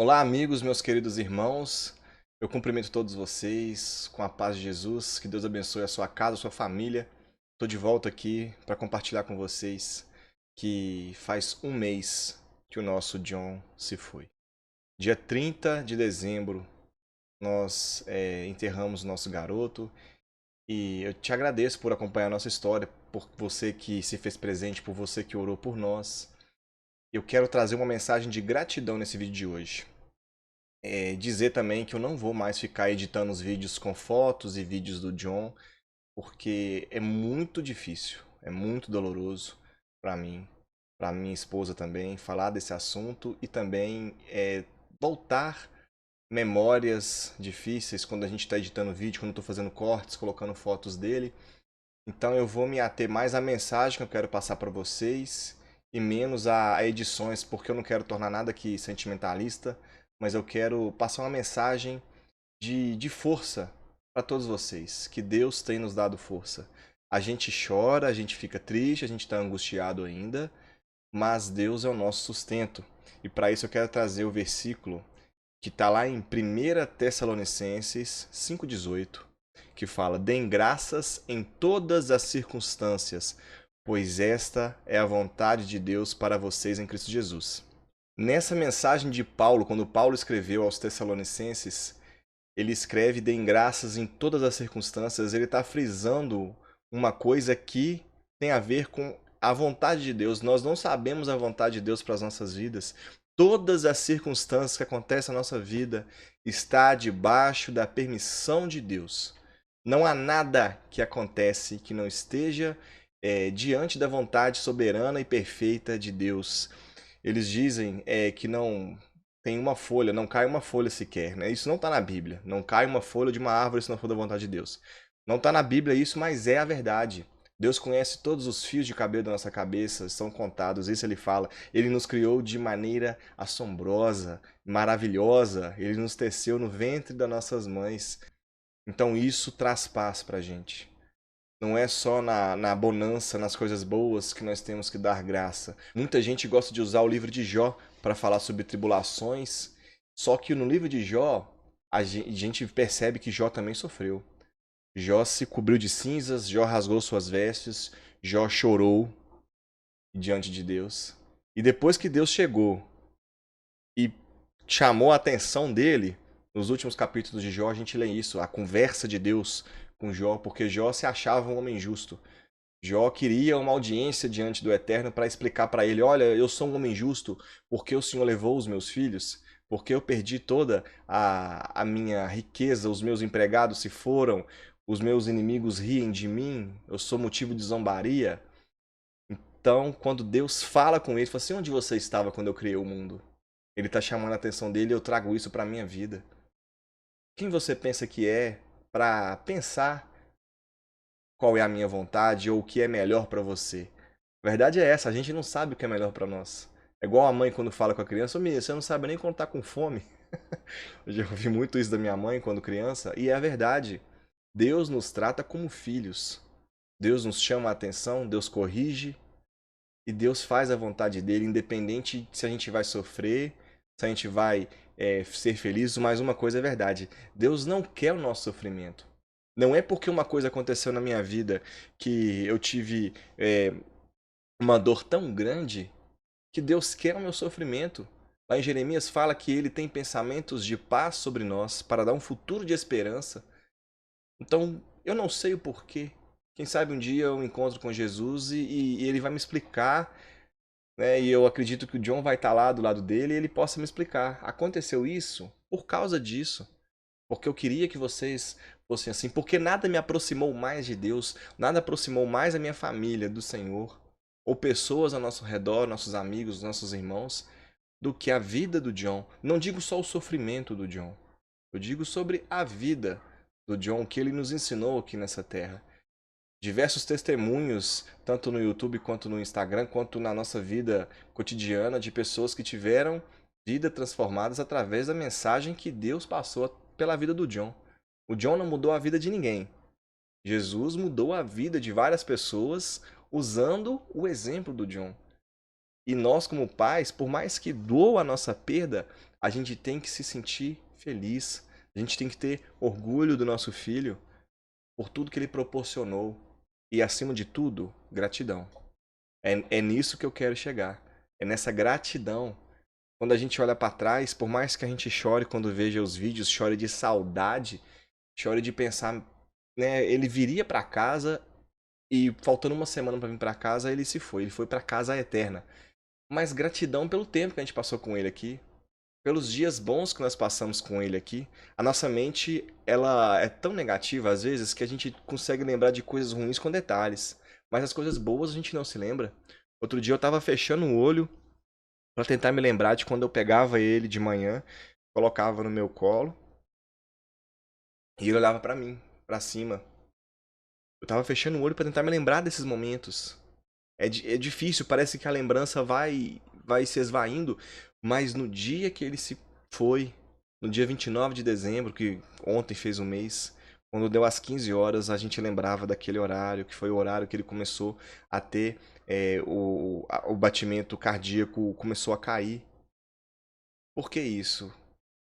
Olá, amigos, meus queridos irmãos. Eu cumprimento todos vocês com a paz de Jesus. Que Deus abençoe a sua casa, a sua família. Estou de volta aqui para compartilhar com vocês que faz um mês que o nosso John se foi. Dia 30 de dezembro, nós enterramos o nosso garoto e eu te agradeço por acompanhar a nossa história, por você que se fez presente, por você que orou por nós. Eu quero trazer uma mensagem de gratidão nesse vídeo de hoje. Dizer também que eu não vou mais ficar editando os vídeos com fotos e vídeos do John, porque é muito difícil, é muito doloroso para mim, para minha esposa também, falar desse assunto e também voltar memórias difíceis quando a gente está editando vídeo, quando eu estou fazendo cortes, colocando fotos dele. Então eu vou me ater mais à mensagem que eu quero passar para vocês e menos a edições, porque eu não quero tornar nada aqui sentimentalista, mas eu quero passar uma mensagem de força para todos vocês, que Deus tem nos dado força. A gente chora, a gente fica triste, a gente está angustiado ainda, mas Deus é o nosso sustento. E para isso eu quero trazer o versículo que está lá em 1 Tessalonicenses 5,18, que fala: Deem graças em todas as circunstâncias, pois esta é a vontade de Deus para vocês em Cristo Jesus. Nessa mensagem de Paulo, quando Paulo escreveu aos Tessalonicenses, ele escreve: Deem graças em todas as circunstâncias. Ele está frisando uma coisa que tem a ver com a vontade de Deus. Nós não sabemos a vontade de Deus para as nossas vidas. Todas as circunstâncias que acontecem na nossa vida está debaixo da permissão de Deus. Não há nada que acontece que não esteja diante da vontade soberana e perfeita de Deus. Eles dizem que não tem uma folha, não cai uma folha sequer, né? Isso não está na Bíblia. Não cai uma folha de uma árvore se não for da vontade de Deus. Não está na Bíblia isso, mas é a verdade. Deus conhece todos os fios de cabelo da nossa cabeça, são contados, isso ele fala. Ele nos criou de maneira assombrosa, maravilhosa. Ele nos teceu no ventre das nossas mães. Então isso traz paz pra gente. Não é só na bonança, nas coisas boas que nós temos que dar graça. Muita gente gosta de usar o livro de Jó para falar sobre tribulações, só que no livro de Jó, a gente percebe que Jó também sofreu. Jó se cobriu de cinzas, Jó rasgou suas vestes, Jó chorou diante de Deus. E depois que Deus chegou e chamou a atenção dele, nos últimos capítulos de Jó a gente lê isso, a conversa de Deus com Jó, porque Jó se achava um homem justo. Jó queria uma audiência diante do Eterno para explicar para ele: olha, eu sou um homem justo porque o Senhor levou os meus filhos, porque eu perdi toda a minha riqueza, os meus empregados se foram, os meus inimigos riem de mim, eu sou motivo de zombaria. Então, quando Deus fala com ele, fala assim: onde você estava quando eu criei o mundo? Ele está chamando a atenção dele e eu trago isso para a minha vida. Quem você pensa que é para pensar qual é a minha vontade ou o que é melhor para você? A verdade é essa, a gente não sabe o que é melhor para nós. É igual a mãe quando fala com a criança: ô menino, você não sabe nem quando tá com fome. Eu já ouvi muito isso da minha mãe quando criança, e é a verdade. Deus nos trata como filhos. Deus nos chama a atenção, Deus corrige, e Deus faz a vontade dele, independente se a gente vai sofrer, se a gente vai ser feliz. Mas uma coisa é verdade: Deus não quer o nosso sofrimento. Não é porque uma coisa aconteceu na minha vida que eu tive uma dor tão grande que Deus quer o meu sofrimento. Lá em Jeremias fala que ele tem pensamentos de paz sobre nós para dar um futuro de esperança. Então, eu não sei o porquê. Quem sabe um dia eu encontro com Jesus e ele vai me explicar, né? E eu acredito que o John vai estar lá do lado dele e ele possa me explicar: aconteceu isso por causa disso. Porque eu queria que vocês fossem assim. Porque nada me aproximou mais de Deus, nada aproximou mais a minha família do Senhor, ou pessoas ao nosso redor, nossos amigos, nossos irmãos, do que a vida do John. Não digo só o sofrimento do John, eu digo sobre a vida do John, que ele nos ensinou aqui nessa terra. Diversos testemunhos, tanto no YouTube quanto no Instagram, quanto na nossa vida cotidiana, de pessoas que tiveram vidas transformadas através da mensagem que Deus passou pela vida do John. O John não mudou a vida de ninguém. Jesus mudou a vida de várias pessoas usando o exemplo do John. E nós, como pais, por mais que doa a nossa perda, a gente tem que se sentir feliz. A gente tem que ter orgulho do nosso filho por tudo que ele proporcionou. E, acima de tudo, gratidão. É nisso que eu quero chegar. É nessa gratidão. Quando a gente olha para trás, por mais que a gente chore quando veja os vídeos, chore de saudade, chore de pensar, né, ele viria para casa e faltando uma semana para vir para casa, ele se foi. Ele foi para casa eterna. Mas gratidão pelo tempo que a gente passou com ele aqui, pelos dias bons que nós passamos com ele aqui. A nossa mente, ela é tão negativa às vezes que a gente consegue lembrar de coisas ruins com detalhes, mas as coisas boas a gente não se lembra. Outro dia eu tava fechando o olho para tentar me lembrar de quando eu pegava ele de manhã, colocava no meu colo e ele olhava para mim, para cima. Eu tava fechando o olho para tentar me lembrar desses momentos. É difícil, parece que a lembrança vai se esvaindo, mas no dia que ele se foi, no dia 29 de dezembro, que ontem fez um mês, quando deu às 15 horas, a gente lembrava daquele horário, que foi o horário que ele começou a ter o batimento cardíaco começou a cair. Por que isso?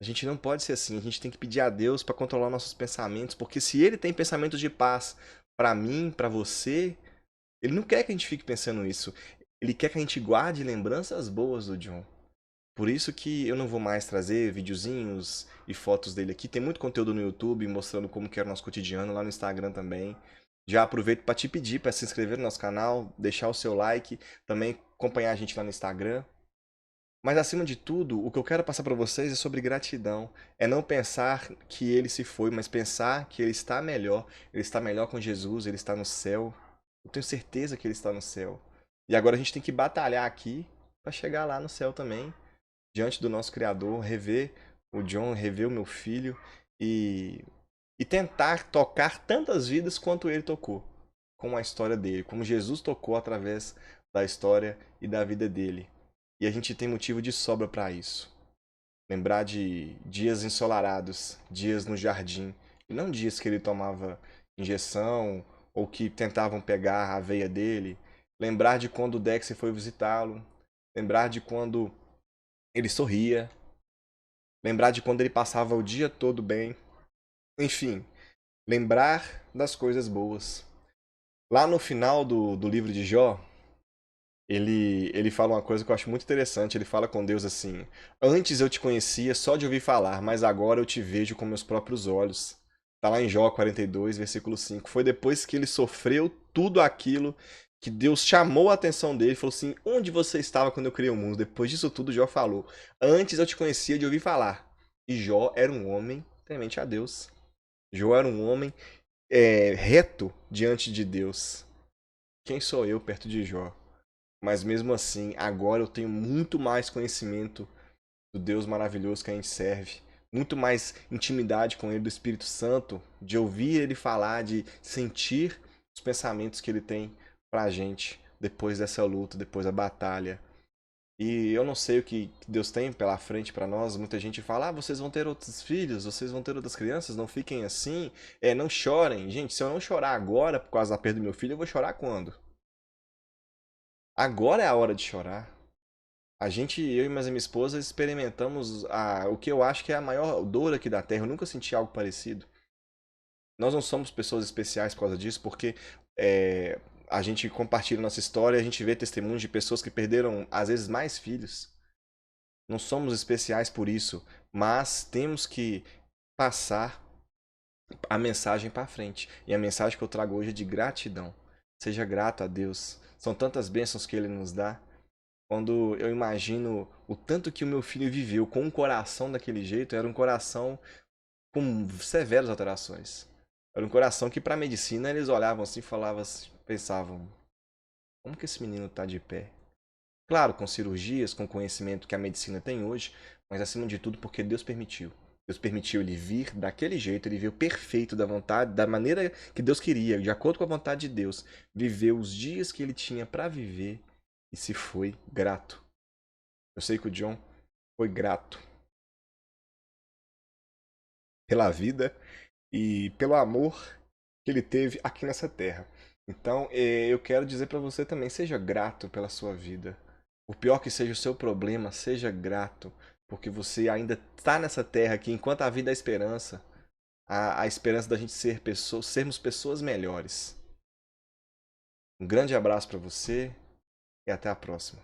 A gente não pode ser assim, a gente tem que pedir a Deus para controlar nossos pensamentos, porque se ele tem pensamentos de paz para mim, para você, ele não quer que a gente fique pensando isso. Ele quer que a gente guarde lembranças boas do John. Por isso que eu não vou mais trazer videozinhos e fotos dele aqui. Tem muito conteúdo no YouTube mostrando como que era o nosso cotidiano, lá no Instagram também. Já aproveito para te pedir para se inscrever no nosso canal, deixar o seu like, também acompanhar a gente lá no Instagram. Mas acima de tudo, o que eu quero passar para vocês é sobre gratidão. É não pensar que ele se foi, mas pensar que ele está melhor. Ele está melhor com Jesus, ele está no céu. Eu tenho certeza que ele está no céu. E agora a gente tem que batalhar aqui para chegar lá no céu também, diante do nosso Criador, rever o John, rever o meu filho e, e tentar tocar tantas vidas quanto ele tocou, com a história dele, como Jesus tocou através da história e da vida dele. E a gente tem motivo de sobra para isso. Lembrar de dias ensolarados, dias no jardim, e não dias que ele tomava injeção ou que tentavam pegar a veia dele. Lembrar de quando o Dexter foi visitá-lo. Lembrar de quando ele sorria. Lembrar de quando ele passava o dia todo bem. Enfim, lembrar das coisas boas. Lá no final do livro de Jó, ele fala uma coisa que eu acho muito interessante. Ele fala com Deus assim: Antes eu te conhecia só de ouvir falar, mas agora eu te vejo com meus próprios olhos. Tá lá em Jó 42, versículo 5. Foi depois que ele sofreu tudo aquilo que Deus chamou a atenção dele e falou assim: Onde você estava quando eu criei o mundo? Depois disso tudo, Jó falou: Antes eu te conhecia de ouvir falar. E Jó era um homem temente a Deus. Jó era um homem reto diante de Deus. Quem sou eu perto de Jó? Mas mesmo assim, agora eu tenho muito mais conhecimento do Deus maravilhoso que a gente serve. Muito mais intimidade com Ele, do Espírito Santo, de ouvir Ele falar, de sentir os pensamentos que Ele tem pra gente depois dessa luta, depois da batalha. E eu não sei o que Deus tem pela frente pra nós. Muita gente fala: vocês vão ter outros filhos, vocês vão ter outras crianças, não fiquem assim, não chorem. Gente, se eu não chorar agora por causa da perda do meu filho, eu vou chorar quando? Agora é a hora de chorar. Eu e mais a minha esposa, experimentamos o que eu acho que é a maior dor aqui da Terra. Eu nunca senti algo parecido. Nós não somos pessoas especiais por causa disso, porque é, a gente compartilha nossa história, a gente vê testemunhos de pessoas que perderam, às vezes, mais filhos. Não somos especiais por isso, mas temos que passar a mensagem para frente. E a mensagem que eu trago hoje é de gratidão. Seja grato a Deus. São tantas bênçãos que Ele nos dá. Quando eu imagino o tanto que o meu filho viveu com um coração daquele jeito, era um coração com severas alterações. Era um coração que, para a medicina, eles olhavam assim e falavam, pensavam: como que esse menino está de pé? Claro, com cirurgias, com o conhecimento que a medicina tem hoje, mas acima de tudo porque Deus permitiu. Deus permitiu ele vir daquele jeito, ele veio perfeito da vontade, da maneira que Deus queria, de acordo com a vontade de Deus. Viveu os dias que ele tinha para viver e se foi grato. Eu sei que o John foi grato pela vida e pelo amor que ele teve aqui nessa terra. Então, eu quero dizer para você também, seja grato pela sua vida. Por pior que seja o seu problema, seja grato, porque você ainda está nessa terra aqui, enquanto a vida é a esperança, a esperança da gente ser pessoas, sermos pessoas melhores. Um grande abraço para você e até a próxima.